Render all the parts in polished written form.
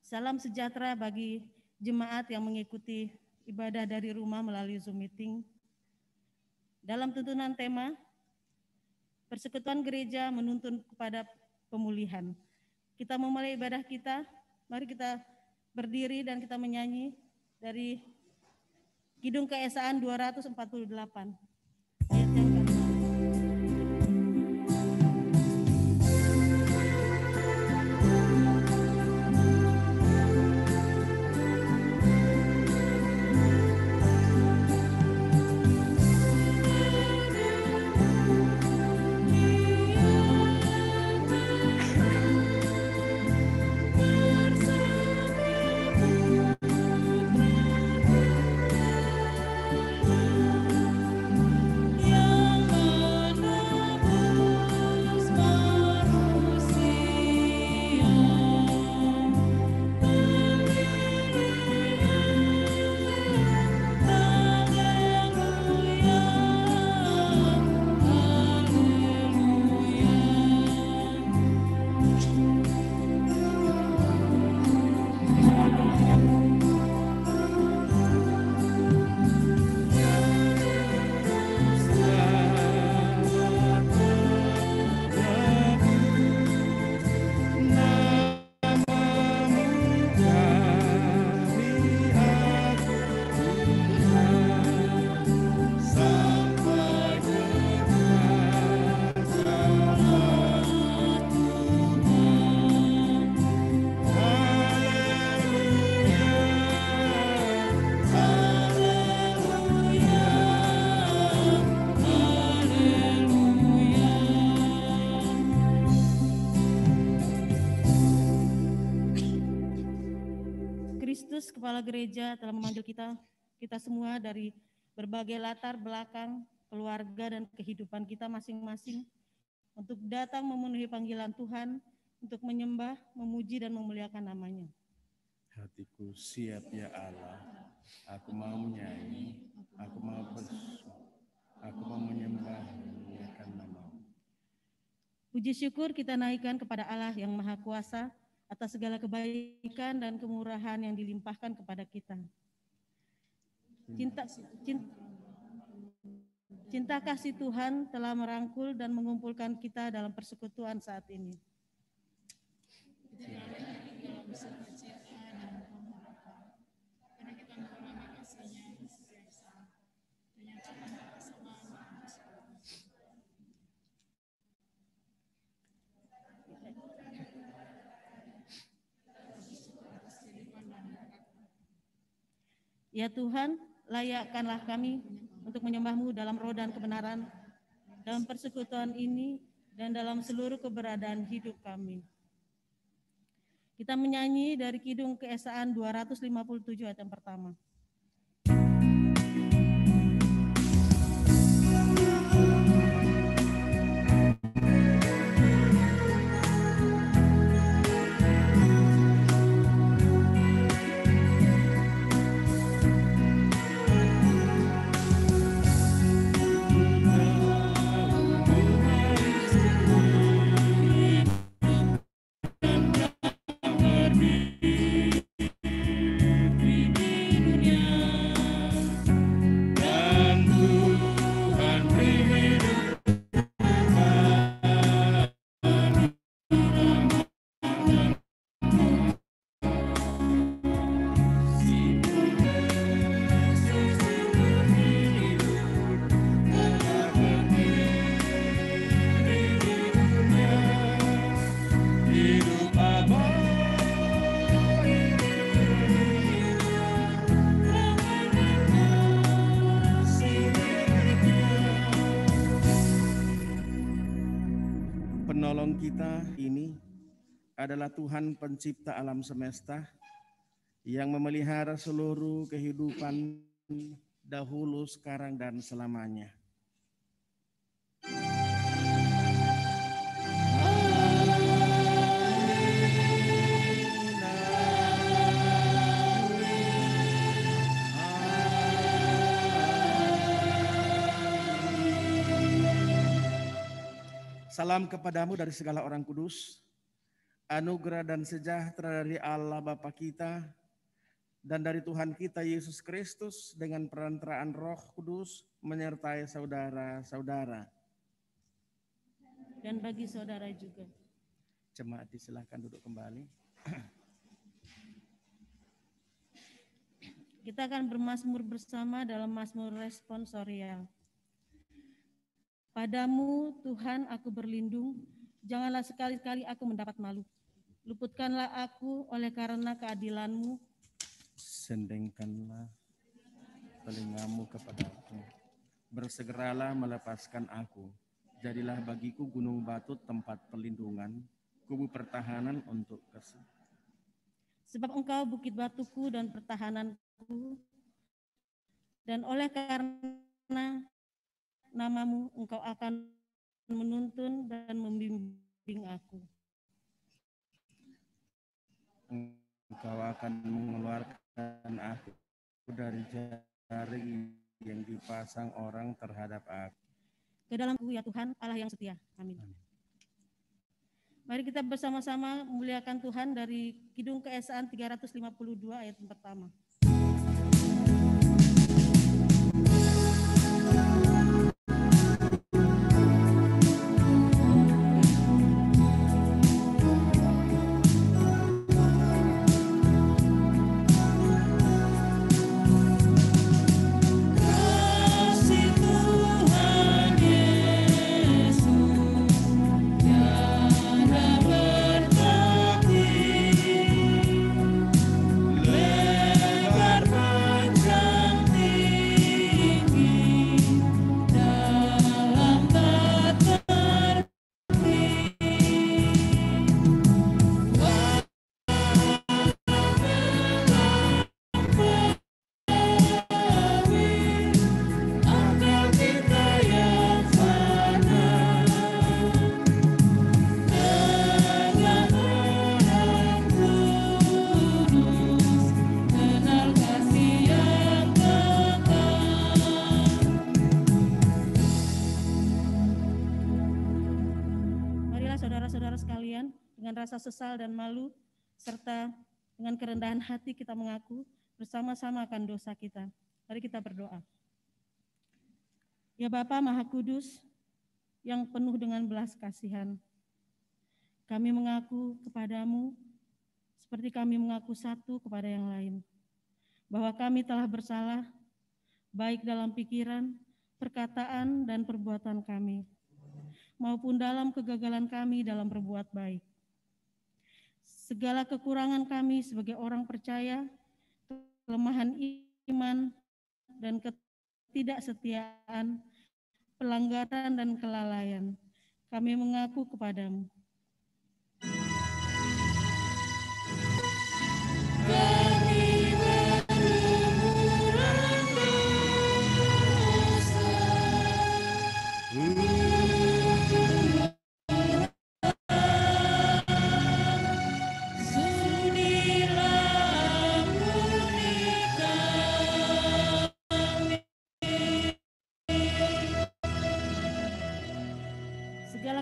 Salam sejahtera bagi jemaat yang mengikuti ibadah dari rumah melalui Zoom meeting. Dalam tuntunan tema, Persekutuan Gereja menuntun kepada pemulihan. Kita memulai ibadah kita, mari kita berdiri dan kita menyanyi dari Kidung Keesaan 248. Ayat yang ke-6. Kristus, Kepala Gereja, telah memanggil kita semua dari berbagai latar belakang, keluarga, dan kehidupan kita masing-masing untuk datang memenuhi panggilan Tuhan, untuk menyembah, memuji, dan memuliakan nama-Nya. Hatiku siap ya Allah, aku mau menyanyi, aku mau bersyukur, aku mau menyembah, memuliakan nama-Mu. Puji syukur kita naikkan kepada Allah yang Maha Kuasa atas segala kebaikan dan kemurahan yang dilimpahkan kepada kita. Cinta kasih Tuhan telah merangkul dan mengumpulkan kita dalam persekutuan saat ini. Ya Tuhan, layakkanlah kami untuk menyembah-Mu dalam roh dan kebenaran, dalam persekutuan ini dan dalam seluruh keberadaan hidup kami. Kita menyanyi dari Kidung Keesaan 257 ayat yang pertama. Penolong kita ini adalah Tuhan pencipta alam semesta yang memelihara seluruh kehidupan dahulu, sekarang, dan selamanya. Salam kepadamu dari segala orang kudus. anugerah dan sejahtera dari Allah Bapa kita dan dari Tuhan kita Yesus Kristus dengan perantaraan Roh Kudus menyertai saudara-saudara. Dan bagi saudara juga. Jemaat disilahkan duduk kembali. Kita akan bermazmur bersama dalam mazmur responsorial. Padamu Tuhan aku berlindung, janganlah sekali-kali aku mendapat malu. Luputkanlah aku oleh karena keadilan-Mu. Sendengkanlah telingamu kepadaku. Bersegeralah melepaskan aku. Jadilah bagiku gunung batu tempat perlindungan, kubu pertahanan untuk kesal. Sebab Engkau bukit batuku dan pertahananku, dan oleh karena nama-Mu Engkau akan menuntun dan membimbing aku. Engkau akan mengeluarkan aku dari jaring yang dipasang orang terhadap aku. Ke dalam-Mu ya Tuhan, Allah yang setia. Amin. Mari kita bersama-sama memuliakan Tuhan dari Kidung Keesaan 352 ayat yang pertama. Rasa sesal dan malu, serta dengan kerendahan hati kita mengaku bersama-sama akan dosa kita. Mari kita berdoa. Ya Bapa Maha Kudus, yang penuh dengan belas kasihan, kami mengaku kepadamu seperti kami mengaku satu kepada yang lain, bahwa kami telah bersalah, baik dalam pikiran, perkataan, dan perbuatan kami, maupun dalam kegagalan kami dalam berbuat baik. Segala kekurangan kami sebagai orang percaya, kelemahan iman, dan ketidaksetiaan, pelanggaran dan kelalaian, kami mengaku kepadamu.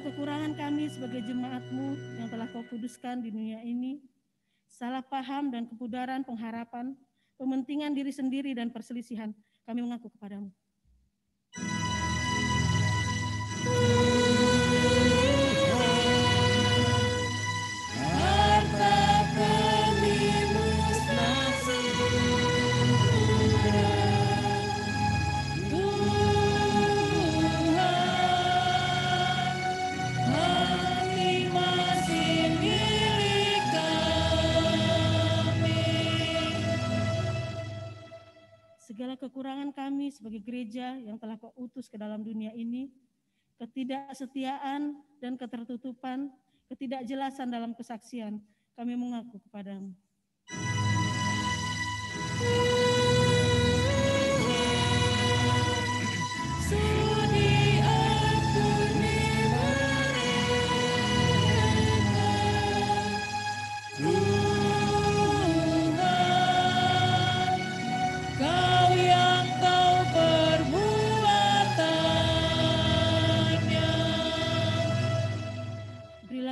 Kekurangan kami sebagai jemaat-Mu yang telah Kau kuduskan di dunia ini, salah paham dan kepudaran pengharapan, pementingan diri sendiri dan perselisihan, kami mengaku kepadamu. Segala kekurangan kami sebagai gereja yang telah Kau utus ke dalam dunia ini, ketidaksetiaan dan ketertutupan, ketidakjelasan dalam kesaksian, kami mengaku kepadamu.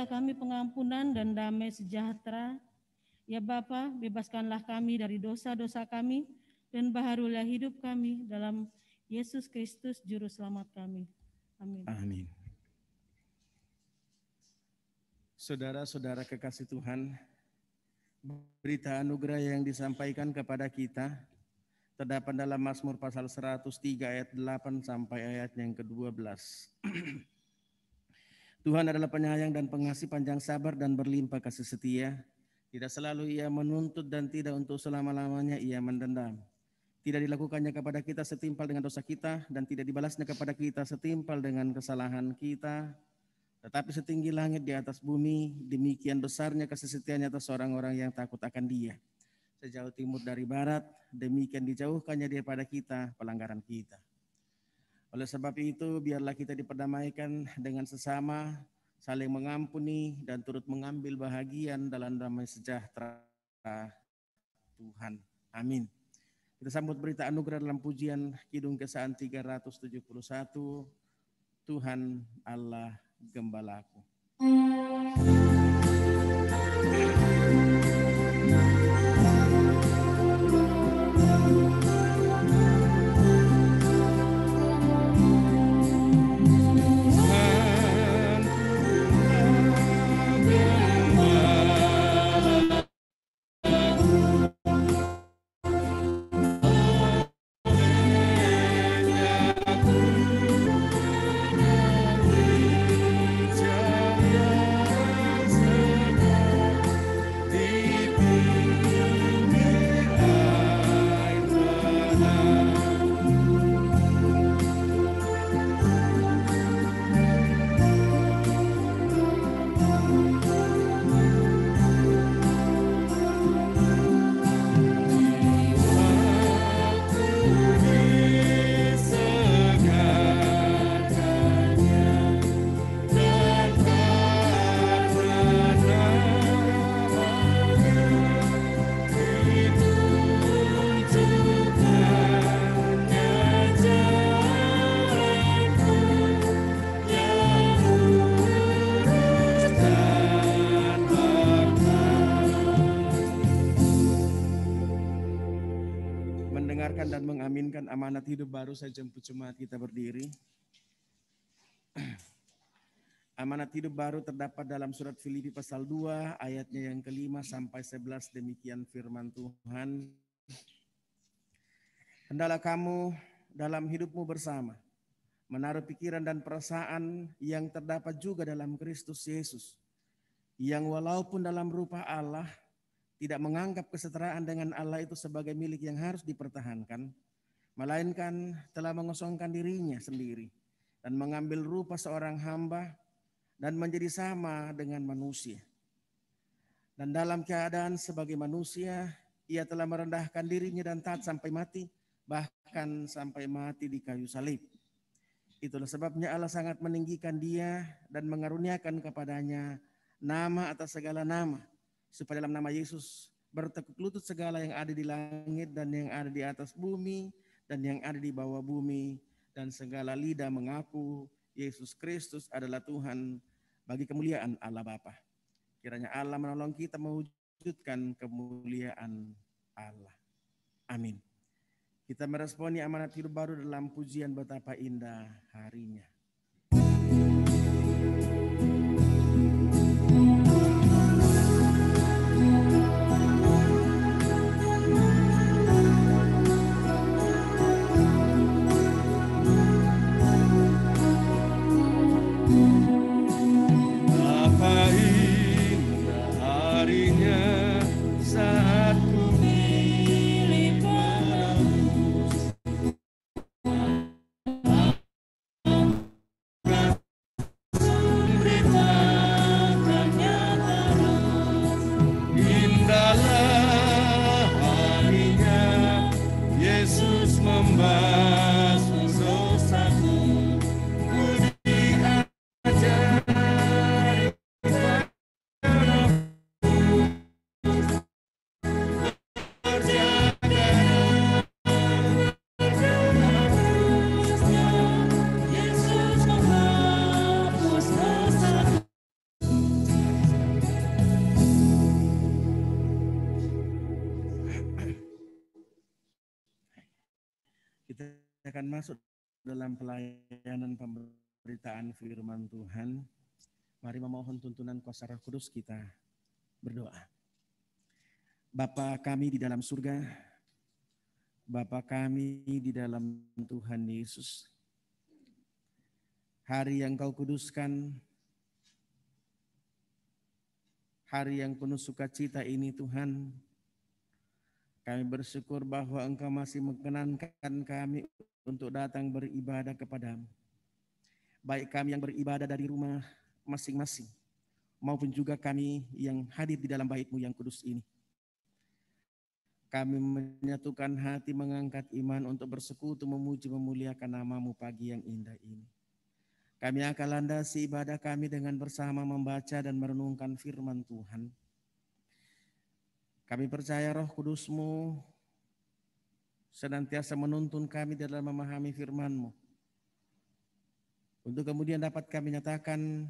Kami pengampunan dan damai sejahtera. Ya Bapa, bebaskanlah kami dari dosa-dosa kami dan baharulah hidup kami dalam Yesus Kristus Juru Selamat kami. Amin. Amin. Saudara-saudara kekasih Tuhan, berita anugerah yang disampaikan kepada kita terdapat dalam Mazmur pasal 103 ayat 8 sampai ayat yang ke-12. Tuhan adalah penyayang dan pengasih, panjang sabar dan berlimpah kasih setia. Tidak selalu Ia menuntut dan tidak untuk selama-lamanya Ia mendendam. Tidak dilakukannya kepada kita setimpal dengan dosa kita dan tidak dibalasnya kepada kita setimpal dengan kesalahan kita. Tetapi setinggi langit di atas bumi, demikian besarnya kasih setianya atas orang-orang yang takut akan Dia. Sejauh timur dari barat, demikian dijauhkannya daripada kita pelanggaran kita. Oleh sebab itu, biarlah kita diperdamaikan dengan sesama, saling mengampuni dan turut mengambil bahagian dalam damai sejahtera Tuhan. Amin. Kita sambut berita anugerah dalam pujian Kidung Kesan 371. Tuhan Allah Gembalaku. Dan mengaminkan amanat hidup baru, saya jemput jemaat kita berdiri. Amanat hidup baru terdapat dalam surat Filipi pasal 2 ayatnya yang ke-5 sampai 11. Demikian firman Tuhan. Hendaklah kamu dalam hidupmu bersama menaruh pikiran dan perasaan yang terdapat juga dalam Kristus Yesus, yang walaupun dalam rupa Allah tidak menganggap kesetaraan dengan Allah itu sebagai milik yang harus dipertahankan, melainkan telah mengosongkan dirinya sendiri dan mengambil rupa seorang hamba dan menjadi sama dengan manusia. Dan dalam keadaan sebagai manusia, Ia telah merendahkan dirinya dan taat sampai mati, bahkan sampai mati di kayu salib. Itulah sebabnya Allah sangat meninggikan Dia dan mengaruniakan kepadanya nama atas segala nama, supaya dalam nama Yesus bertekuk lutut segala yang ada di langit dan yang ada di atas bumi dan yang ada di bawah bumi, dan segala lidah mengaku Yesus Kristus adalah Tuhan, bagi kemuliaan Allah Bapa. Kiranya Allah menolong kita mewujudkan kemuliaan Allah. Amin. Kita meresponi amanat hidup baru dalam pujian betapa indah harinya. Berita Kita akan masuk dalam pelayanan pemberitaan firman Tuhan. Mari memohon tuntunan kuasa Roh Kudus, kita berdoa. Bapa kami di dalam surga, Bapa kami di dalam Tuhan Yesus, hari yang Kau kuduskan, hari yang penuh sukacita ini Tuhan, kami bersyukur bahwa Engkau masih mengenankan kami untuk datang beribadah kepadamu. Baik kami yang beribadah dari rumah masing-masing, maupun juga kami yang hadir di dalam bait-Mu yang kudus ini. Kami menyatukan hati, mengangkat iman untuk bersekutu, memuji, memuliakan nama-Mu pagi yang indah ini. Kami akan landasi ibadah kami dengan bersama membaca dan merenungkan firman Tuhan. Kami percaya Roh Kudus-Mu senantiasa menuntun kami dalam memahami firman-Mu, untuk kemudian dapat kami nyatakan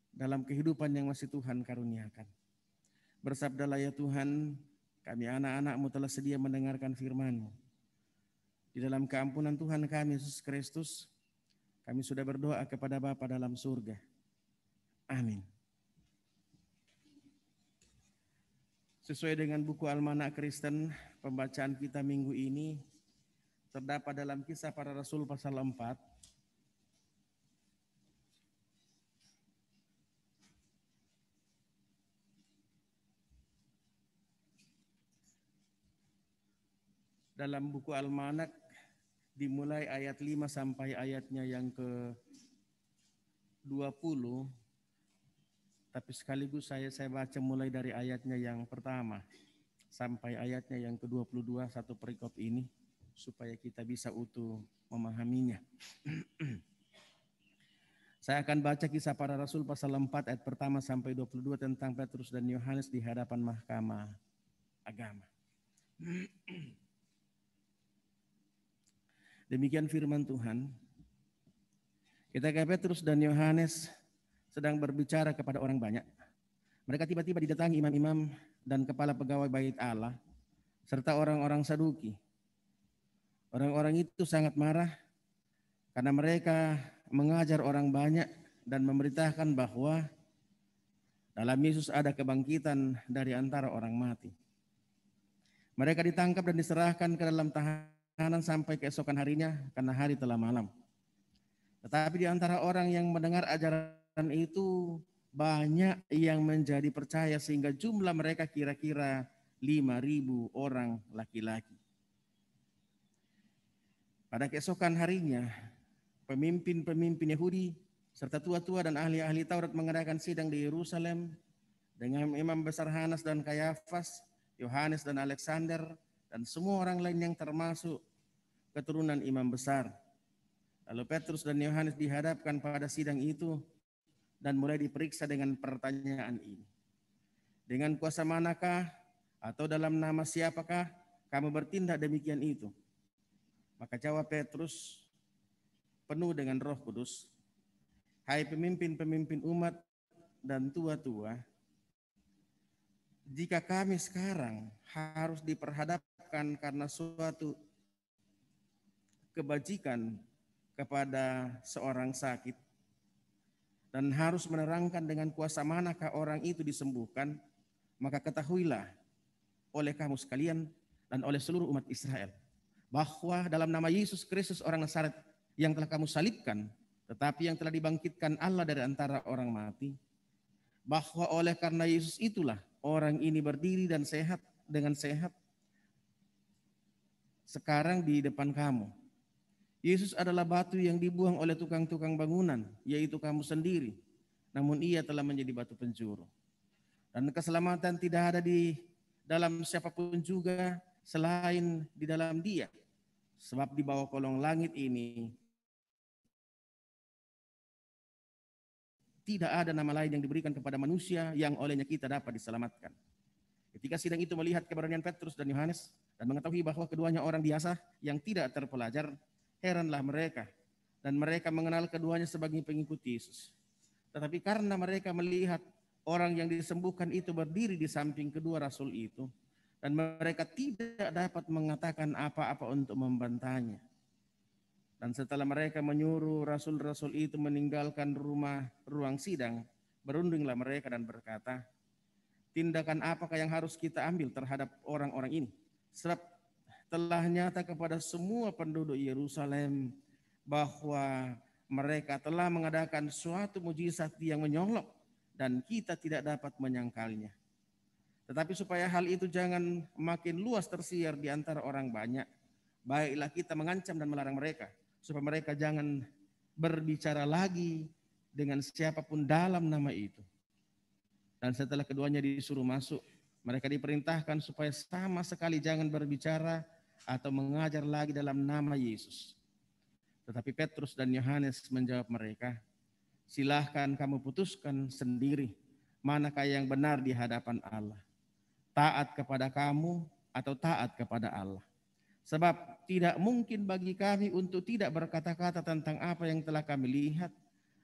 dalam kehidupan yang masih Tuhan karuniakan. Bersabdalah ya Tuhan, kami anak-anak-Mu telah sedia mendengarkan firman-Mu. Di dalam keampunan Tuhan kami Yesus Kristus, kami sudah berdoa kepada Bapa dalam surga. Amin. Sesuai dengan buku Almanak Kristen, pembacaan kita minggu ini terdapat dalam Kisah Para Rasul pasal 4. Dalam buku Almanak dimulai ayat 5 sampai ayatnya yang ke-20, tapi sekaligus saya baca mulai dari ayatnya yang pertama sampai ayatnya yang ke-22, satu perikop ini, supaya kita bisa utuh memahaminya. Saya akan baca Kisah Para Rasul pasal 4 ayat pertama sampai 22 tentang Petrus dan Yohanes di hadapan mahkamah agama. Demikian firman Tuhan. Ketika Petrus dan Yohanes sedang berbicara kepada orang banyak, mereka tiba-tiba didatangi imam-imam dan kepala pegawai bait Allah serta orang-orang Saduki. Orang-orang itu sangat marah karena mereka mengajar orang banyak dan memberitakan bahwa dalam Yesus ada kebangkitan dari antara orang mati. Mereka ditangkap dan diserahkan ke dalam tahanan sampai keesokan harinya karena hari telah malam. Tetapi di antara orang yang mendengar ajaran itu banyak yang menjadi percaya sehingga jumlah mereka kira-kira 5.000 orang laki-laki. Pada keesokan harinya, pemimpin-pemimpin Yahudi serta tua-tua dan ahli-ahli Taurat mengadakan sidang di Yerusalem dengan imam besar Hanas dan Kayafas, Yohanes dan Alexander, dan semua orang lain yang termasuk keturunan imam besar. Lalu Petrus dan Yohanes dihadapkan pada sidang itu dan mulai diperiksa dengan pertanyaan ini. Dengan kuasa manakah atau dalam nama siapakah kamu bertindak demikian itu? Maka jawab Petrus penuh dengan Roh Kudus, hai pemimpin-pemimpin umat dan tua-tua, jika kami sekarang harus diperhadapkan karena suatu kebajikan kepada seorang sakit dan harus menerangkan dengan kuasa manakah orang itu disembuhkan, maka ketahuilah oleh kamu sekalian dan oleh seluruh umat Israel bahwa dalam nama Yesus Kristus orang Nazaret yang telah kamu salibkan, tetapi yang telah dibangkitkan Allah dari antara orang mati, bahwa oleh karena Yesus itulah orang ini berdiri dan sehat dengan sehat sekarang di depan kamu. Yesus adalah batu yang dibuang oleh tukang-tukang bangunan, yaitu kamu sendiri. Namun ia telah menjadi batu penjuru. Dan keselamatan tidak ada di dalam siapapun juga selain di dalam Dia. Sebab di bawah kolong langit ini tidak ada nama lain yang diberikan kepada manusia yang olehnya kita dapat diselamatkan. Ketika sidang itu melihat keberanian Petrus dan Yohanes dan mengetahui bahwa keduanya orang biasa yang tidak terpelajar, heranlah mereka, dan mereka mengenal keduanya sebagai pengikut Yesus. Tetapi karena mereka melihat orang yang disembuhkan itu berdiri di samping kedua rasul itu, dan mereka tidak dapat mengatakan apa-apa untuk membantahnya. Dan setelah mereka menyuruh rasul-rasul itu meninggalkan ruang sidang, berundinglah mereka dan berkata, tindakan apakah yang harus kita ambil terhadap orang-orang ini? Sebab telah nyata kepada semua penduduk Yerusalem bahwa mereka telah mengadakan suatu mujizat yang menyolok dan kita tidak dapat menyangkalnya. Tetapi supaya hal itu jangan makin luas tersiar di antara orang banyak, baiklah kita mengancam dan melarang mereka, supaya mereka jangan berbicara lagi dengan siapapun dalam nama itu. Dan setelah keduanya disuruh masuk, mereka diperintahkan supaya sama sekali jangan berbicara atau mengajar lagi dalam nama Yesus. Tetapi Petrus dan Yohanes menjawab mereka, silahkan kamu putuskan sendiri manakah yang benar di hadapan Allah, taat kepada kamu atau taat kepada Allah. Sebab tidak mungkin bagi kami untuk tidak berkata-kata tentang apa yang telah kami lihat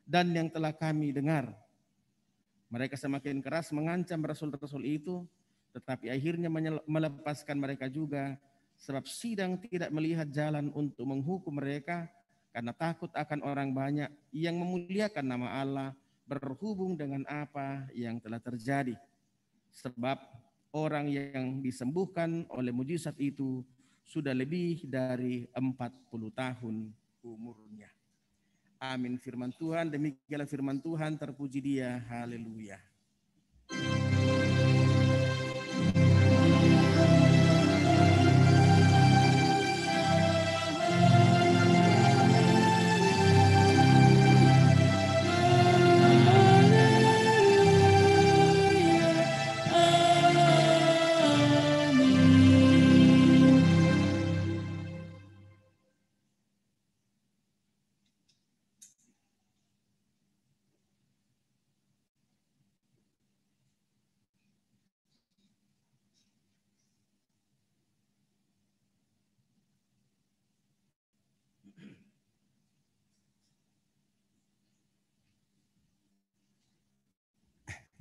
dan yang telah kami dengar. Mereka semakin keras mengancam rasul-rasul itu, tetapi akhirnya melepaskan mereka juga, sebab sidang tidak melihat jalan untuk menghukum mereka karena takut akan orang banyak yang memuliakan nama Allah berhubung dengan apa yang telah terjadi. Sebab orang yang disembuhkan oleh mujizat itu sudah lebih dari 40 tahun umurnya. Amin. Firman Tuhan, demikianlah firman Tuhan, terpuji Dia. Haleluya.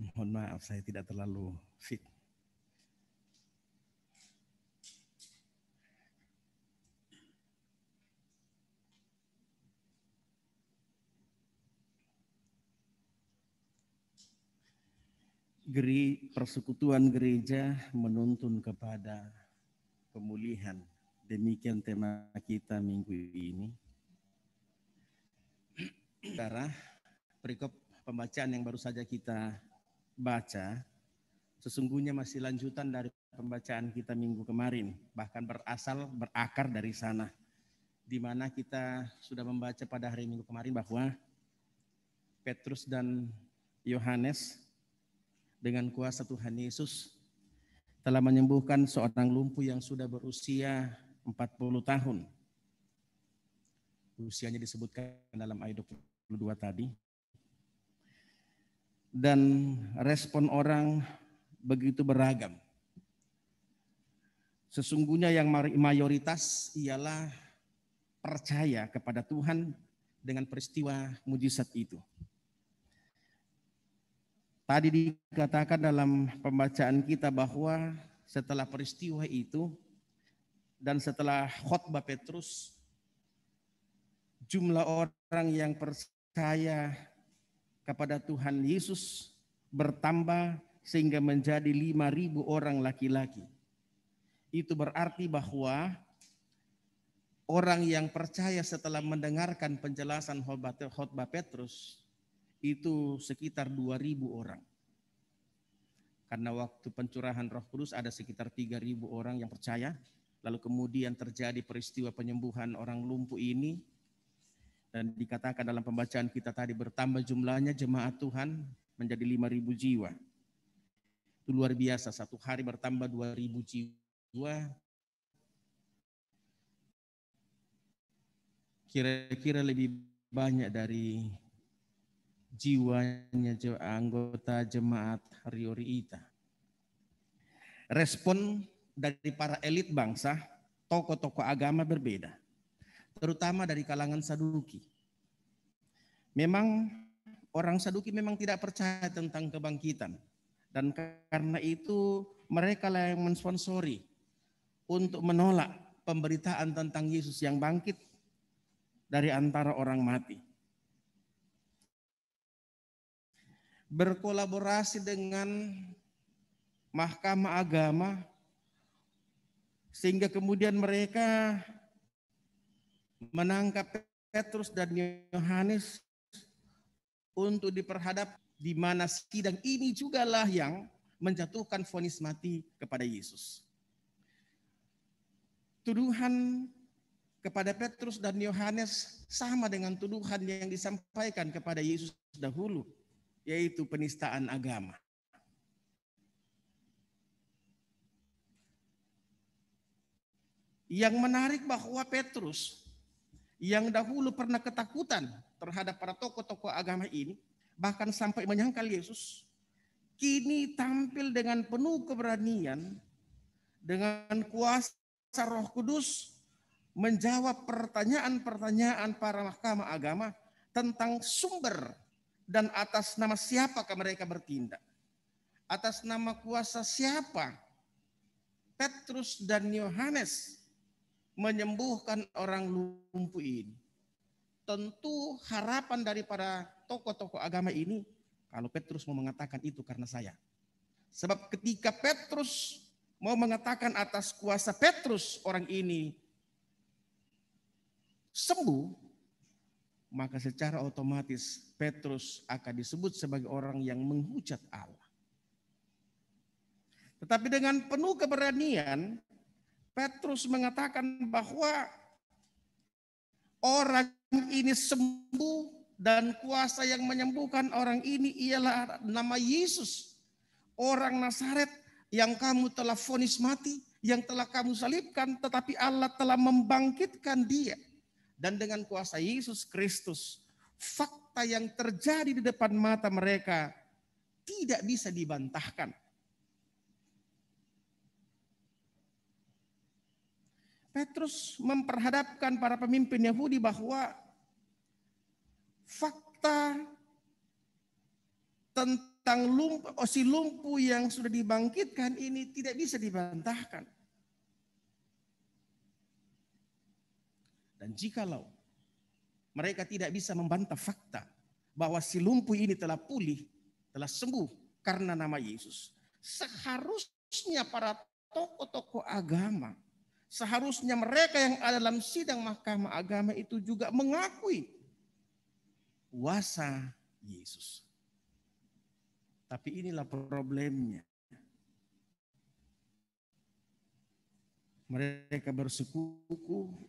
Mohon maaf, saya tidak terlalu fit. Persekutuan gereja menuntun kepada pemulihan. Demikian tema kita minggu ini. Saudara, perikop pembacaan yang baru saja kita baca sesungguhnya masih lanjutan dari pembacaan kita minggu kemarin, bahkan berakar dari sana, di mana kita sudah membaca pada hari Minggu kemarin bahwa Petrus dan Yohanes dengan kuasa Tuhan Yesus telah menyembuhkan seorang lumpuh yang sudah berusia 40 tahun. Usianya disebutkan dalam ayat 22 tadi. Dan respon orang begitu beragam. Sesungguhnya yang mayoritas ialah percaya kepada Tuhan dengan peristiwa mujizat itu. Tadi dikatakan dalam pembacaan kita bahwa setelah peristiwa itu dan setelah khotbah Petrus, jumlah orang yang percaya kepada Tuhan Yesus bertambah sehingga menjadi 5.000 orang laki-laki. Itu berarti bahwa orang yang percaya setelah mendengarkan penjelasan khotbah Petrus itu sekitar 2.000 orang. Karena waktu pencurahan Roh Kudus ada sekitar 3.000 orang yang percaya. Lalu kemudian terjadi peristiwa penyembuhan orang lumpuh ini. Dan dikatakan dalam pembacaan kita tadi bertambah jumlahnya jemaat Tuhan menjadi 5.000 jiwa. Itu luar biasa, satu hari bertambah 2.000 jiwa. Kira-kira lebih banyak dari jiwanya anggota jemaat Riori Ita. Respon dari para elit bangsa, tokoh-tokoh agama berbeda, terutama dari kalangan Saduki. Memang orang Saduki memang tidak percaya tentang kebangkitan, dan karena itu mereka lah yang mensponsori untuk menolak pemberitaan tentang Yesus yang bangkit dari antara orang mati. Berkolaborasi dengan Mahkamah Agama sehingga kemudian mereka menangkap Petrus dan Yohanes untuk diperhadap, di mana sidang ini jugalah yang menjatuhkan vonis mati kepada Yesus. Tuduhan kepada Petrus dan Yohanes sama dengan tuduhan yang disampaikan kepada Yesus dahulu, yaitu penistaan agama. Yang menarik bahwa Petrus yang dahulu pernah ketakutan terhadap para tokoh-tokoh agama ini, bahkan sampai menyangkal Yesus, kini tampil dengan penuh keberanian, dengan kuasa Roh Kudus, menjawab pertanyaan-pertanyaan para mahkamah agama tentang sumber dan atas nama siapakah mereka bertindak. Atas nama kuasa siapa Petrus dan Yohanes menyembuhkan orang lumpuh ini. Tentu harapan daripada tokoh-tokoh agama ini, kalau Petrus mau mengatakan itu karena saya. Sebab ketika Petrus mau mengatakan atas kuasa Petrus orang ini sembuh, maka secara otomatis Petrus akan disebut sebagai orang yang menghujat Allah. Tetapi dengan penuh keberanian, Petrus mengatakan bahwa orang ini sembuh dan kuasa yang menyembuhkan orang ini ialah nama Yesus, orang Nazaret yang kamu telah vonis mati, yang telah kamu salibkan, tetapi Allah telah membangkitkan dia. Dan dengan kuasa Yesus Kristus, fakta yang terjadi di depan mata mereka tidak bisa dibantahkan. Petrus memperhadapkan para pemimpin Yahudi bahwa fakta tentang si lumpuh yang sudah dibangkitkan ini tidak bisa dibantahkan. Dan jikalau mereka tidak bisa membantah fakta bahwa si lumpuh ini telah pulih, telah sembuh karena nama Yesus, seharusnya para tokoh-tokoh agama, seharusnya mereka yang ada dalam sidang mahkamah agama itu juga mengakui kuasa Yesus. Tapi inilah problemnya. Mereka bersekuku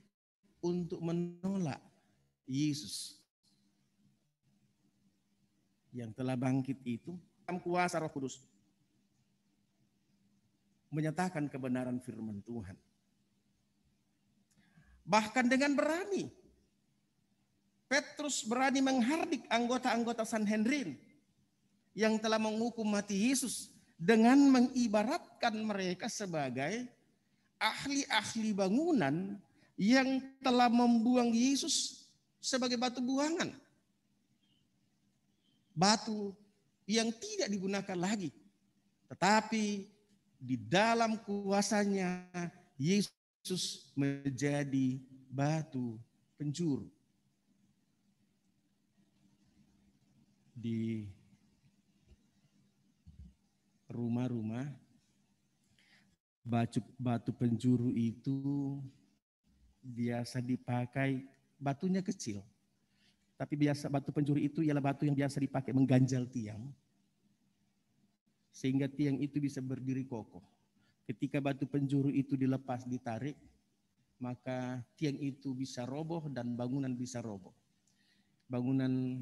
untuk menolak Yesus yang telah bangkit itu dalam kuasa Roh Kudus, menyatakan kebenaran firman Tuhan. Bahkan dengan berani, Petrus berani menghardik anggota-anggota Sanhedrin yang telah menghukum mati Yesus dengan mengibaratkan mereka sebagai ahli-ahli bangunan yang telah membuang Yesus sebagai batu buangan. Batu yang tidak digunakan lagi. Tetapi di dalam kuasanya Yesus menjadi batu penjuru. Di rumah-rumah, batu penjuru itu biasa dipakai, batunya kecil. Tapi biasa batu penjuru itu ialah batu yang biasa dipakai mengganjal tiang. Sehingga tiang itu bisa berdiri kokoh. Ketika batu penjuru itu dilepas, ditarik, maka tiang itu bisa roboh dan bangunan bisa roboh. Bangunan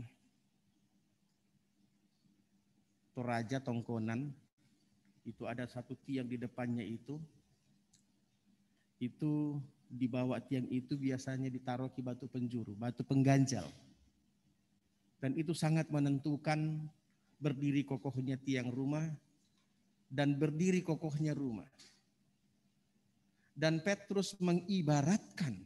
Toraja, Tongkonan, itu ada satu tiang di depannya itu di bawah tiang itu biasanya ditaruh ke batu penjuru, batu pengganjal. Dan itu sangat menentukan berdiri kokohnya tiang rumah dan berdiri kokohnya rumah. Dan Petrus mengibaratkan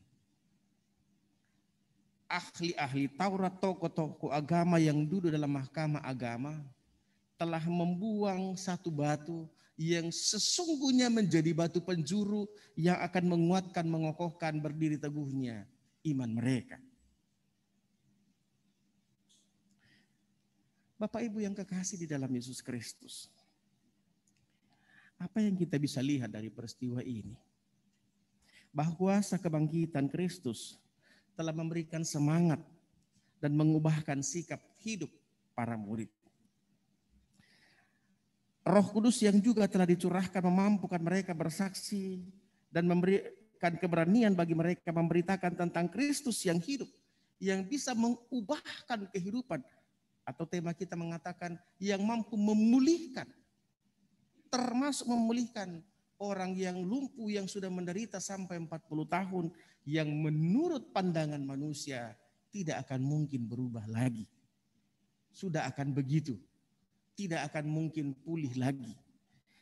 ahli-ahli Taurat, tokoh-tokoh agama yang duduk dalam mahkamah agama telah membuang satu batu yang sesungguhnya menjadi batu penjuru yang akan menguatkan, mengokohkan, berdiri teguhnya iman mereka. Bapak Ibu yang kekasih di dalam Yesus Kristus, apa yang kita bisa lihat dari peristiwa ini? Bahwa kuasa kebangkitan Kristus telah memberikan semangat dan mengubahkan sikap hidup para murid. Roh Kudus yang juga telah dicurahkan memampukan mereka bersaksi dan memberikan keberanian bagi mereka memberitakan tentang Kristus yang hidup, yang bisa mengubahkan kehidupan, atau tema kita mengatakan yang mampu memulihkan, termasuk memulihkan orang yang lumpuh yang sudah menderita sampai 40 tahun, yang menurut pandangan manusia tidak akan mungkin berubah lagi. Sudah akan begitu. Tidak akan mungkin pulih lagi.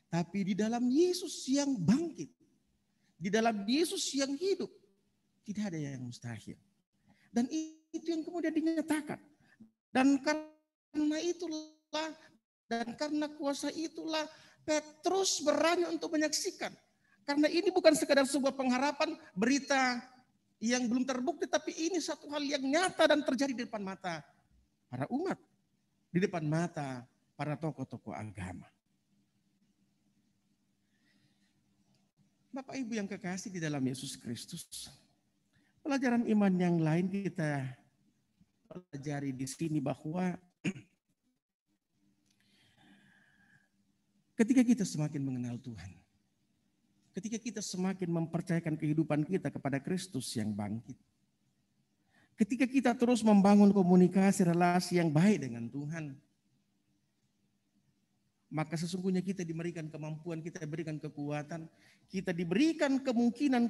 Tapi di dalam Yesus yang bangkit, di dalam Yesus yang hidup, tidak ada yang mustahil. Dan itu yang kemudian dinyatakan. Dan karena itulah, dan karena kuasa itulah, Petrus berani untuk menyaksikan. Karena ini bukan sekadar sebuah pengharapan, berita yang belum terbukti, tapi ini satu hal yang nyata dan terjadi di depan mata para umat, di depan mata para tokoh-tokoh agama. Bapak Ibu yang kekasih di dalam Yesus Kristus, pelajaran iman yang lain kita pelajari di sini bahwa ketika kita semakin mengenal Tuhan, ketika kita semakin mempercayakan kehidupan kita kepada Kristus yang bangkit, ketika kita terus membangun komunikasi relasi yang baik dengan Tuhan, maka sesungguhnya kita diberikan kemampuan, kita diberikan kekuatan, kita diberikan kemungkinan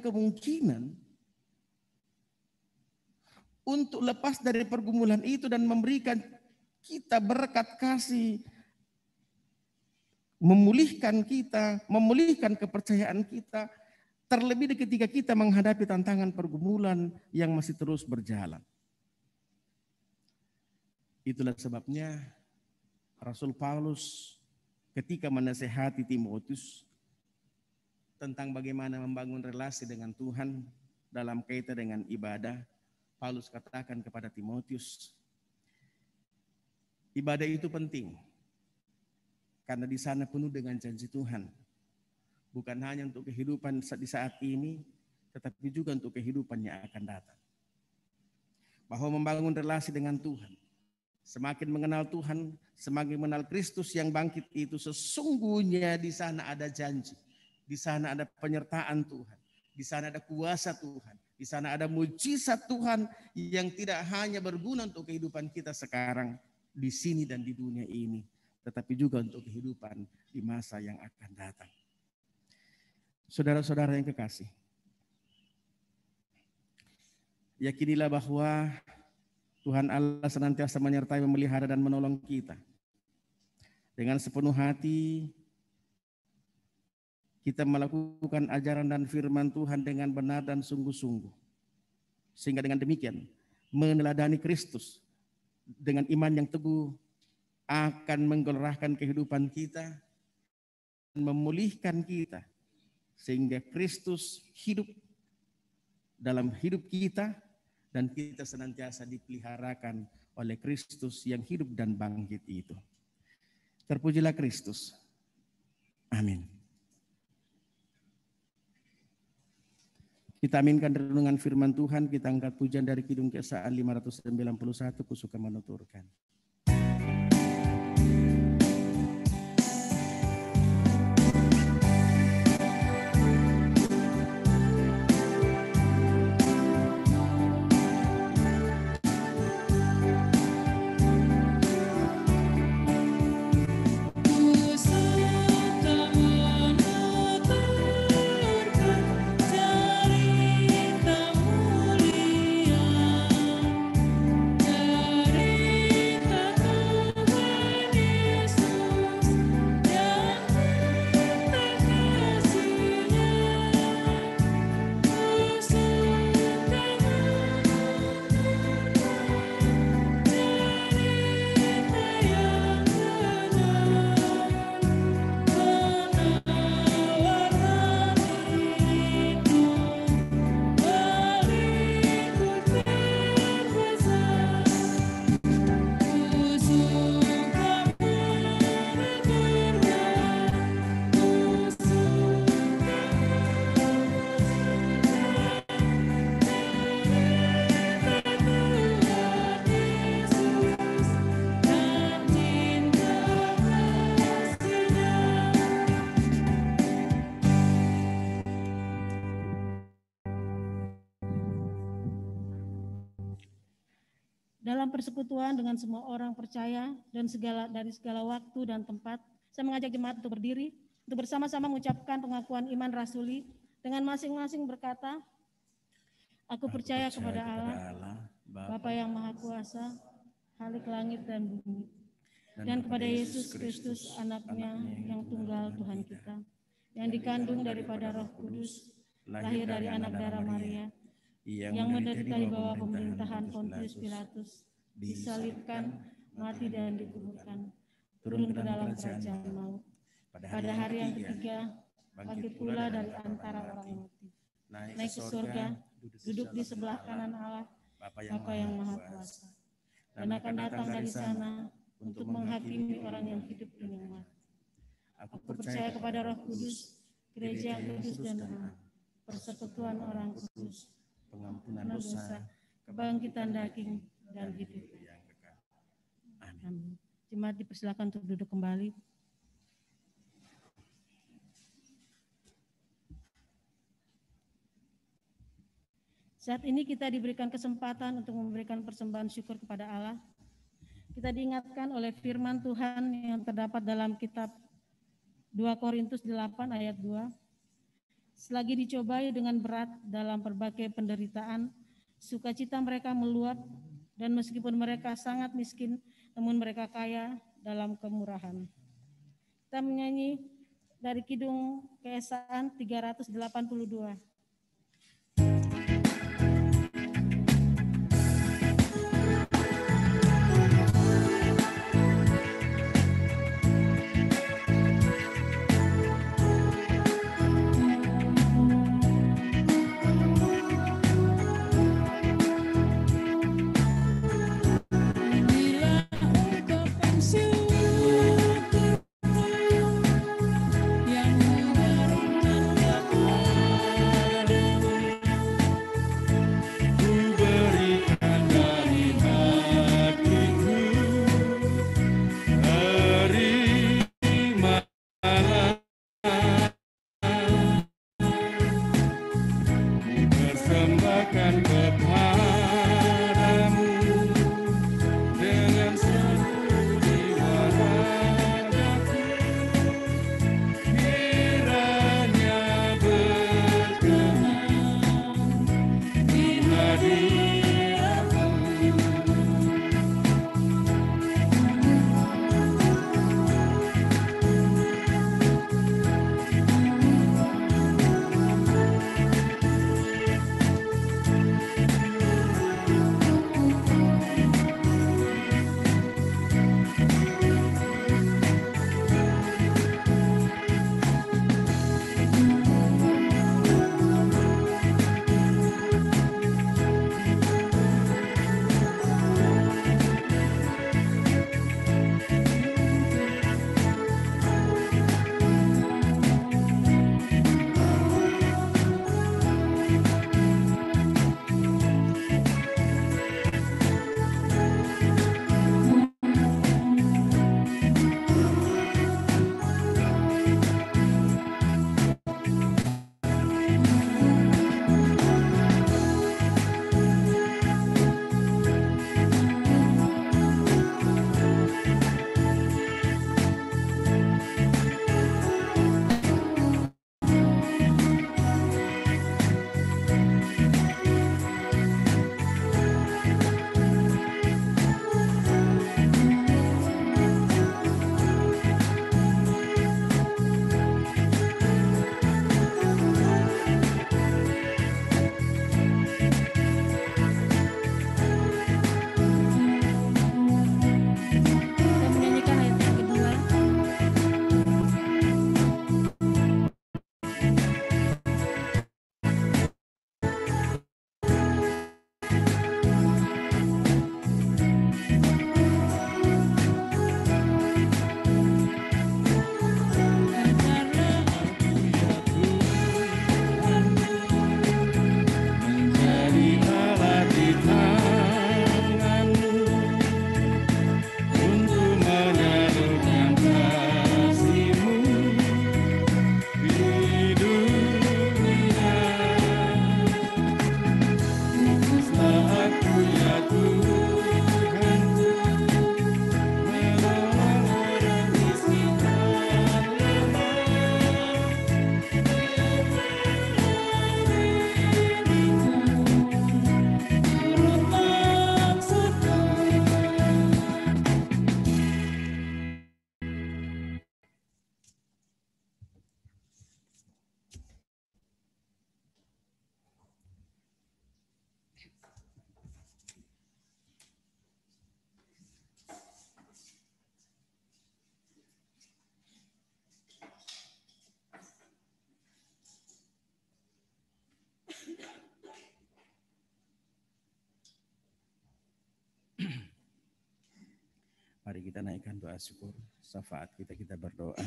untuk lepas dari pergumulan itu dan memberikan kita berkat kasih, memulihkan kita, memulihkan kepercayaan kita, terlebih ketika kita menghadapi tantangan pergumulan yang masih terus berjalan. Itulah sebabnya Rasul Paulus ketika menasehati Timotius tentang bagaimana membangun relasi dengan Tuhan dalam kaitan dengan ibadah, Paulus katakan kepada Timotius, ibadah itu penting karena di sana penuh dengan janji Tuhan. Bukan hanya untuk kehidupan di saat ini, tetapi juga untuk kehidupan yang akan datang. Bahwa membangun relasi dengan Tuhan, semakin mengenal Tuhan, semakin mengenal Kristus yang bangkit itu, sesungguhnya di sana ada janji. Di sana ada penyertaan Tuhan. Di sana ada kuasa Tuhan. Di sana ada mujizat Tuhan yang tidak hanya berguna untuk kehidupan kita sekarang, di sini dan di dunia ini, tetapi juga untuk kehidupan di masa yang akan datang. Saudara-saudara yang kekasih, yakinilah bahwa Tuhan Allah senantiasa menyertai, memelihara dan menolong kita. Dengan sepenuh hati kita melakukan ajaran dan firman Tuhan dengan benar dan sungguh-sungguh. Sehingga dengan demikian meneladani Kristus dengan iman yang teguh akan menggelarahkan kehidupan kita dan memulihkan kita. Sehingga Kristus hidup dalam hidup kita dan kita senantiasa dipeliharakan oleh Kristus yang hidup dan bangkit itu. Terpujilah Kristus. Amin. Kita aminkan renungan firman Tuhan, kita angkat pujian dari Kidung Keesaan 591, kusuka menuturkan. dalam persekutuan dengan semua orang percaya dan dari segala waktu dan tempat, saya mengajak jemaat untuk berdiri, untuk bersama-sama mengucapkan pengakuan iman rasuli dengan masing-masing berkata, Aku percaya kepada Allah, Bapa yang Maha Kuasa, Khalik langit dan bumi, dan kepada Yesus Kristus, anaknya yang tunggal Tuhan kita, yang dikandung daripada Roh Kudus, lahir dari anak darah Maria, yang menderita di bawah pemerintahan Pontius Pilatus, disalibkan, mati dan dikuburkan, turun ke dalam kerajaan maut. Pada hari yang ketiga, bangkit pula dari antara orang mati, naik ke surga, duduk di sebelah kanan Allah, Bapa yang Maha Kuasa, dan akan datang dari sana untuk menghakimi orang yang hidup dan yang mati. Aku percaya kepada Roh Kudus, gereja yang kudus dan benar, persekutuan orang kudus, pengampunan dosa, kebangkitan daging, dan hidup yang kekal. Amin. Jemaat dipersilakan untuk duduk kembali. Saat ini kita diberikan kesempatan untuk memberikan persembahan syukur kepada Allah. Kita diingatkan oleh firman Tuhan yang terdapat dalam kitab 2 Korintus 8 ayat 2. Selagi dicobai dengan berat dalam berbagai penderitaan, sukacita mereka meluap, dan meskipun mereka sangat miskin, namun mereka kaya dalam kemurahan. Kita menyanyi dari Kidung Keesaan 382. kita naikkan doa syukur. Syafaat kita berdoa.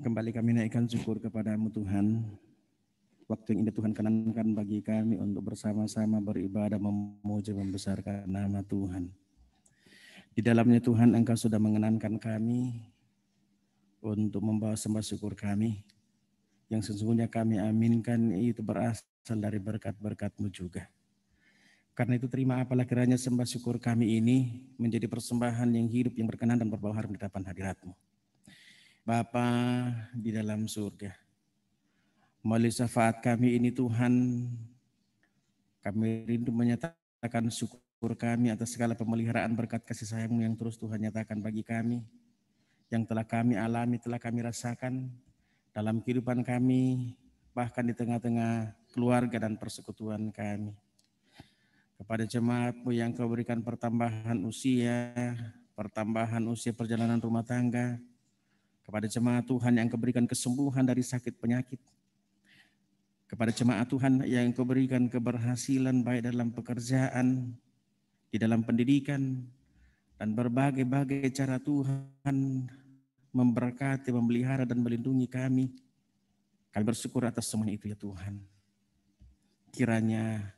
Kembali kami naikkan syukur kepadamu Tuhan. Waktu yang indah Tuhan kenankan bagi kami untuk bersama-sama beribadah, memuji, membesarkan nama Tuhan. Di dalamnya Tuhan Engkau sudah mengenankan kami untuk membawa sembah syukur kami. Yang sesungguhnya kami aminkan itu berasal dari berkat-berkat-Mu juga. Karena itu terima apalah kiranya sembah syukur kami ini menjadi persembahan yang hidup, yang berkenan dan berbau harum di hadapan hadirat-Mu. Bapa di dalam surga, melalui syafaat kami ini Tuhan, kami rindu menyatakan syukur kami atas segala pemeliharaan berkat kasih sayang-Mu yang terus Tuhan nyatakan bagi kami, yang telah kami alami, telah kami rasakan dalam kehidupan kami, bahkan di tengah-tengah keluarga dan persekutuan kami. Kepada jemaat-Mu yang Kau berikan pertambahan usia perjalanan rumah tangga. Kepada jemaat Tuhan yang Kau berikan kesembuhan dari sakit penyakit. Kepada jemaat Tuhan yang Kau berikan keberhasilan baik dalam pekerjaan, di dalam pendidikan, dan berbagai-bagai cara Tuhan memberkati, memelihara, dan melindungi kami. Kami bersyukur atas semuanya itu ya Tuhan. Kiranya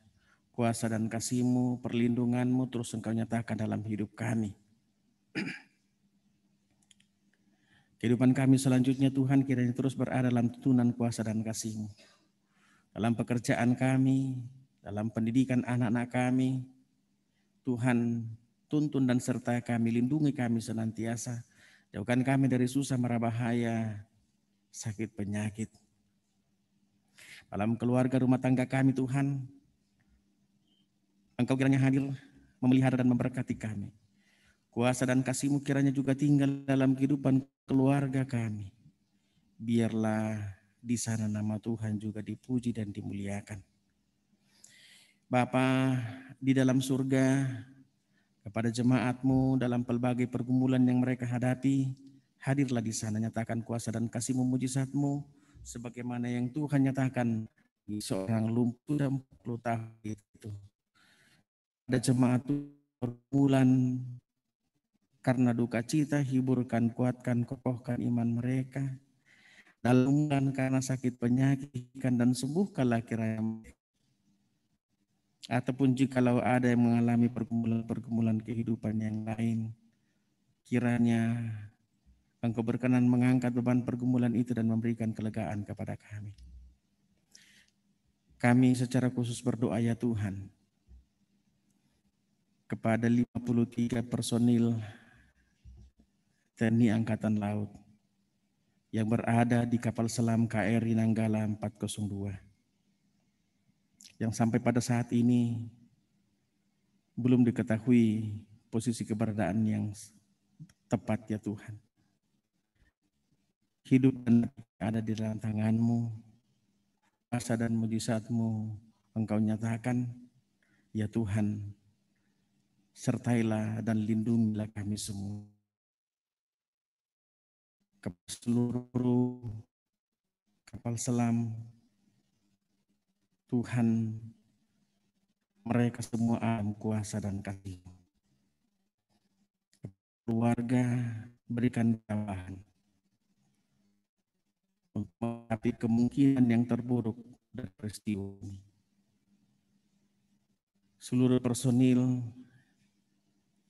kuasa dan kasih-Mu, perlindungan-Mu terus Engkau nyatakan dalam hidup kami. Kehidupan kami selanjutnya Tuhan kiranya terus berada dalam tuntunan kuasa dan kasih-Mu. Dalam pekerjaan kami, dalam pendidikan anak-anak kami, Tuhan tuntun dan sertai kami, lindungi kami senantiasa. Jauhkan kami dari susah mara bahaya, sakit penyakit. Dalam keluarga rumah tangga kami Tuhan, Engkau kiranya hadir, memelihara dan memberkati kami. Kuasa dan kasih-Mu kiranya juga tinggal dalam kehidupan keluarga kami. Biarlah di sana nama Tuhan juga dipuji dan dimuliakan. Bapa di dalam surga, kepada jemaat-Mu dalam pelbagai pergumulan yang mereka hadapi, hadirlah di sana, nyatakan kuasa dan kasih-Mu, mujizat-Mu, sebagaimana yang Tuhan nyatakan di seorang lumpuh 40 tahun itu. Ada jemaat pergumulan karena duka cita, hiburkan, kuatkan, kokohkan iman mereka. Dalam karena sakit penyakit, dan sembuhkanlah kiranya. Ataupun jikalau ada yang mengalami pergumulan kehidupan yang lain, kiranya Engkau berkenan mengangkat beban pergumulan itu dan memberikan kelegaan kepada kami. Kami secara khusus berdoa ya Tuhan, kepada 53 personil TNI Angkatan Laut yang berada di kapal selam KRI Nanggala 402. Yang sampai pada saat ini belum diketahui posisi keberadaan yang tepat ya Tuhan. Hidup dan ada di dalam tangan-Mu, kuasa dan mujizat-Mu Engkau nyatakan, ya Tuhan, sertailah dan lindungilah kami semua. Kepada seluruh kapal selam, Tuhan, mereka semua dalam kuasa dan kasih. Keluarga berikan ketabahan untuk menghadapi kemungkinan yang terburuk dari peristiwa ini. Seluruh personil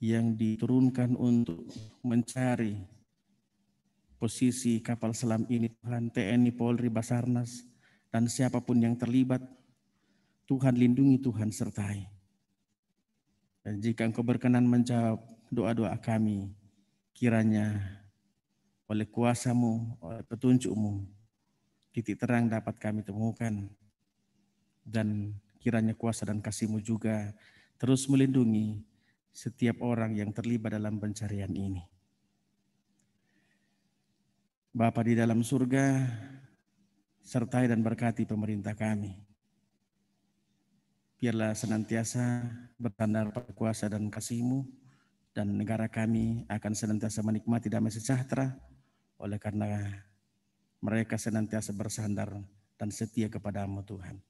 yang diturunkan untuk mencari posisi kapal selam ini, Tuhan, TNI, Polri, Basarnas, dan siapapun yang terlibat, Tuhan lindungi, Tuhan sertai. Dan jika Engkau berkenan menjawab doa-doa kami, kiranya oleh kuasa-Mu, oleh petunjuk-Mu, titik terang dapat kami temukan. Dan kiranya kuasa dan kasih-Mu juga terus melindungi setiap orang yang terlibat dalam pencarian ini. Bapa di dalam surga, sertai dan berkati pemerintah kami. Biarlah senantiasa bersandar pada kuasa dan kasih-Mu, dan negara kami akan senantiasa menikmati damai sejahtera oleh karena mereka senantiasa bersandar dan setia kepada-Mu Tuhan.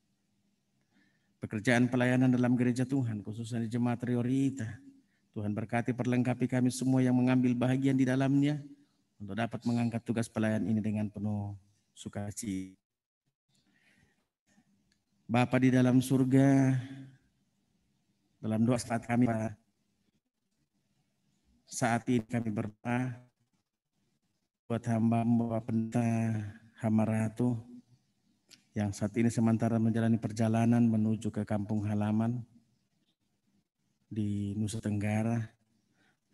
Pekerjaan pelayanan dalam gereja Tuhan, khususnya di jemaat Riorita, Tuhan berkati perlengkapi kami semua yang mengambil bahagian di dalamnya untuk dapat mengangkat tugas pelayan ini dengan penuh sukacita. Bapa di dalam surga, dalam doa saat kami saat ini kami berdoa buat hamba-mu Bapak Pendeta Hamaratu yang saat ini sementara menjalani perjalanan menuju ke kampung halaman di Nusa Tenggara.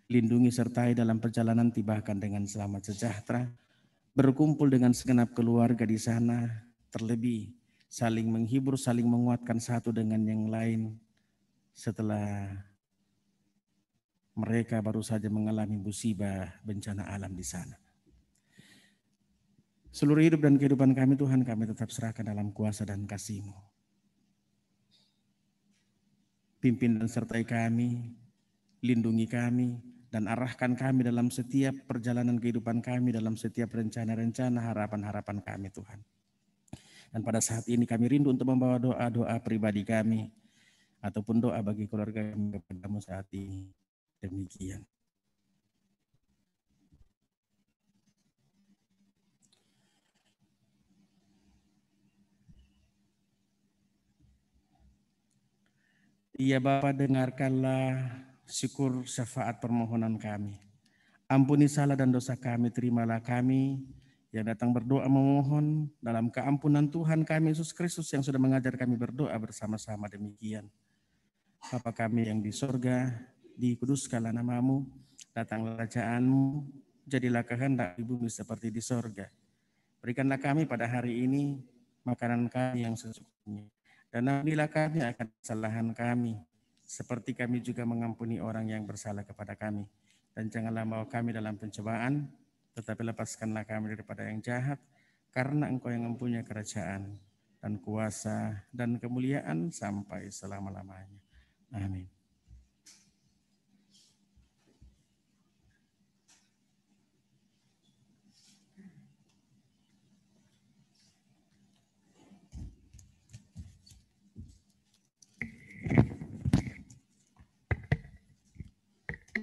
Lindungi sertai dalam perjalanan, tibakan dengan selamat sejahtera, berkumpul dengan segenap keluarga di sana, terlebih saling menghibur, saling menguatkan satu dengan yang lain setelah mereka baru saja mengalami musibah bencana alam di sana. Seluruh hidup dan kehidupan kami Tuhan, kami tetap serahkan dalam kuasa dan kasih-Mu. Pimpin dan sertai kami, lindungi kami, dan arahkan kami dalam setiap perjalanan kehidupan kami, dalam setiap rencana-rencana, harapan-harapan kami Tuhan. Dan pada saat ini kami rindu untuk membawa doa-doa pribadi kami, ataupun doa bagi keluarga kami kepada-Mu saat ini. Demikian. Ya Bapa, dengarkanlah syukur syafaat permohonan kami. Ampuni salah dan dosa kami, terimalah kami yang datang berdoa memohon dalam keampunan Tuhan kami Yesus Kristus yang sudah mengajar kami berdoa bersama-sama demikian. Bapa kami yang di sorga, dikuduskanlah nama-Mu, datanglah kerajaan-Mu, jadilah kehendak di bumi seperti di sorga. Berikanlah kami pada hari ini makanan kami yang secukupnya. Dan ampunilah kami akan kesalahan kami, seperti kami juga mengampuni orang yang bersalah kepada kami. Dan janganlah bawa kami dalam pencobaan, tetapi lepaskanlah kami daripada yang jahat, karena Engkau yang mempunyai kerajaan dan kuasa dan kemuliaan sampai selama-lamanya. Amin.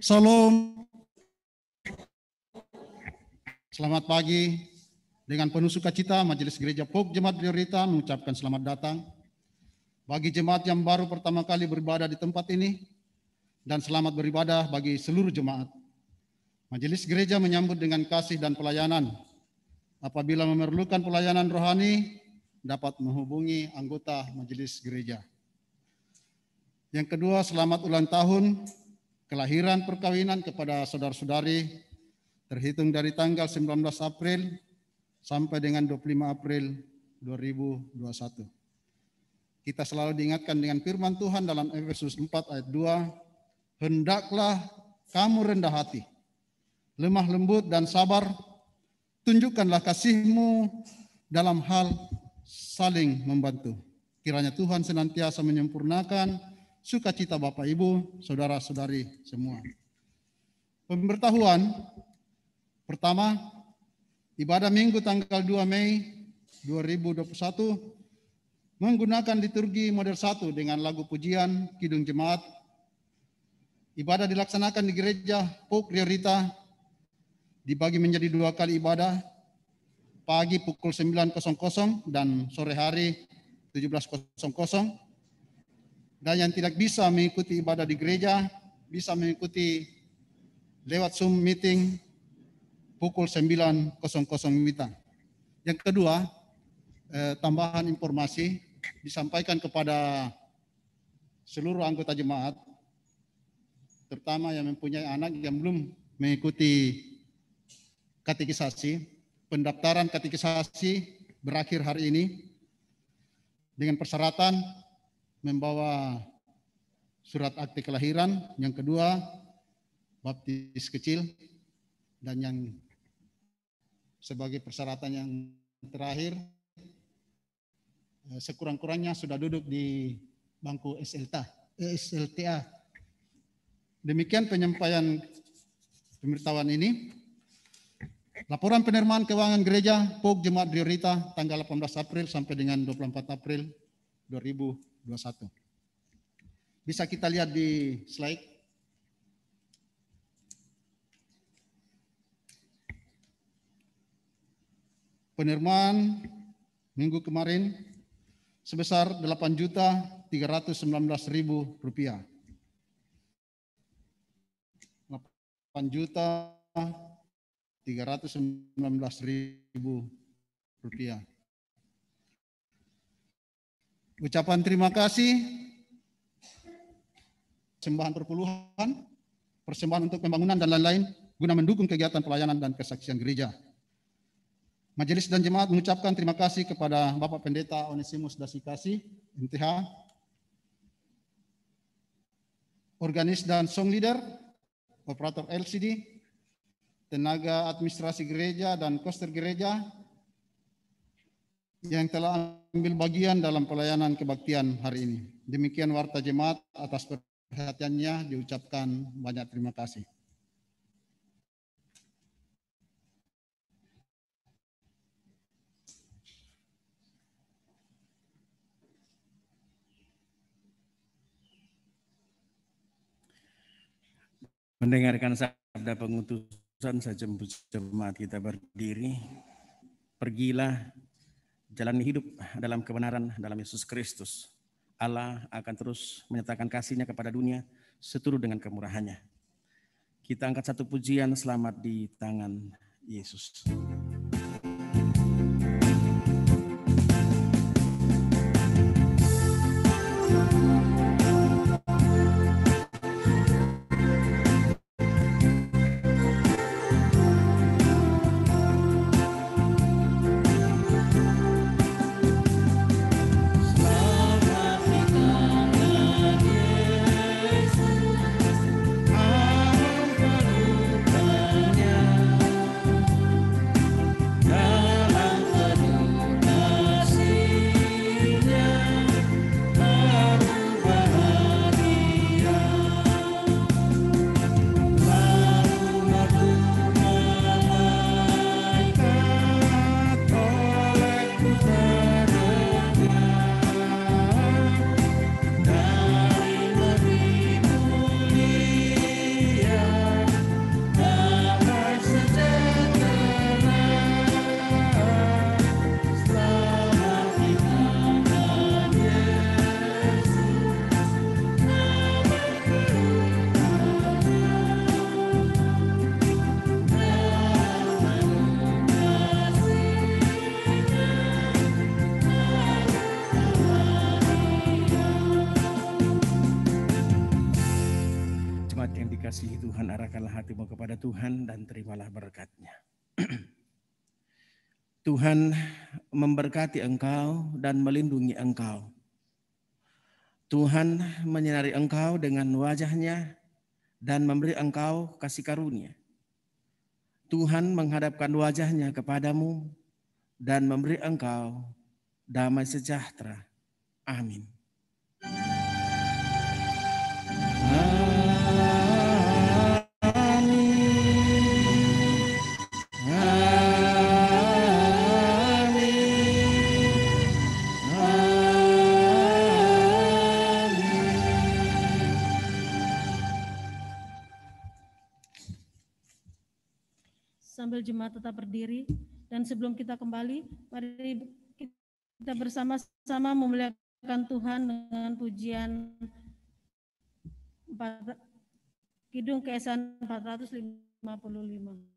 Salam. Selamat pagi. Dengan penuh sukacita, Majelis Gereja POG Jemaat Priorita mengucapkan selamat datang bagi jemaat yang baru pertama kali beribadah di tempat ini, dan selamat beribadah bagi seluruh jemaat. Majelis Gereja menyambut dengan kasih dan pelayanan. Apabila memerlukan pelayanan rohani, dapat menghubungi anggota Majelis Gereja. Yang kedua, selamat ulang tahun kelahiran perkawinan kepada saudara-saudari terhitung dari tanggal 19 April sampai dengan 25 April 2021. Kita selalu diingatkan dengan firman Tuhan dalam Efesus 4 ayat 2, hendaklah kamu rendah hati, lemah lembut dan sabar, tunjukkanlah kasih-Mu dalam hal saling membantu. Kiranya Tuhan senantiasa menyempurnakan sukacita Bapak Ibu, saudara-saudari semua. Pemberitahuan pertama, ibadah Minggu tanggal 2 Mei 2021 menggunakan liturgi model 1 dengan lagu pujian Kidung Jemaat. Ibadah dilaksanakan di gereja POG Priorita, dibagi menjadi 2 kali ibadah, pagi pukul 9.00 dan sore hari 17.00. Dan yang tidak bisa mengikuti ibadah di gereja, bisa mengikuti lewat Zoom meeting pukul 9.00 WITA. Yang kedua, tambahan informasi disampaikan kepada seluruh anggota jemaat, terutama yang mempunyai anak yang belum mengikuti katekisasi. Pendaftaran katekisasi berakhir hari ini dengan persyaratan membawa surat akte kelahiran, yang kedua baptis kecil, dan yang sebagai persyaratan yang terakhir sekurang-kurangnya sudah duduk di bangku SLTA. Demikian penyampaian pemberitahuan ini. Laporan penerimaan keuangan gereja POG Jemaat Priorita tanggal 18 April sampai dengan 24 April 2021. Bisa kita lihat di slide. penerimaan minggu kemarin sebesar Rp8.319.000. Rp8.319.000. Ucapan terima kasih, persembahan perpuluhan, persembahan untuk pembangunan dan lain-lain guna mendukung kegiatan pelayanan dan kesaksian gereja. Majelis dan jemaat mengucapkan terima kasih kepada Bapak Pendeta Onesimus Dasikasi, MTH, organis dan song leader, operator LCD, tenaga administrasi gereja dan koster gereja yang telah ambil bagian dalam pelayanan kebaktian hari ini. Demikian warta jemaat, atas perhatiannya diucapkan banyak terima kasih. Mendengarkan sabda pengutusan, saya jemaat kita berdiri. Pergilah, jalani hidup dalam kebenaran dalam Yesus Kristus. Allah akan terus menyatakan kasih-Nya kepada dunia seturut dengan kemurahan-Nya. Kita angkat satu pujian, selamat di tangan Yesus. Kasih Tuhan, arahkanlah hatimu kepada Tuhan dan terimalah berkat-Nya. Tuhan memberkati engkau dan melindungi engkau. Tuhan menyinari engkau dengan wajah-Nya dan memberi engkau kasih karunia. Tuhan menghadapkan wajah-Nya kepadamu dan memberi engkau damai sejahtera. Amin. Sambil jemaat tetap berdiri, dan sebelum kita kembali, mari kita bersama-sama memuliakan Tuhan dengan pujian Kidung Keesan 455.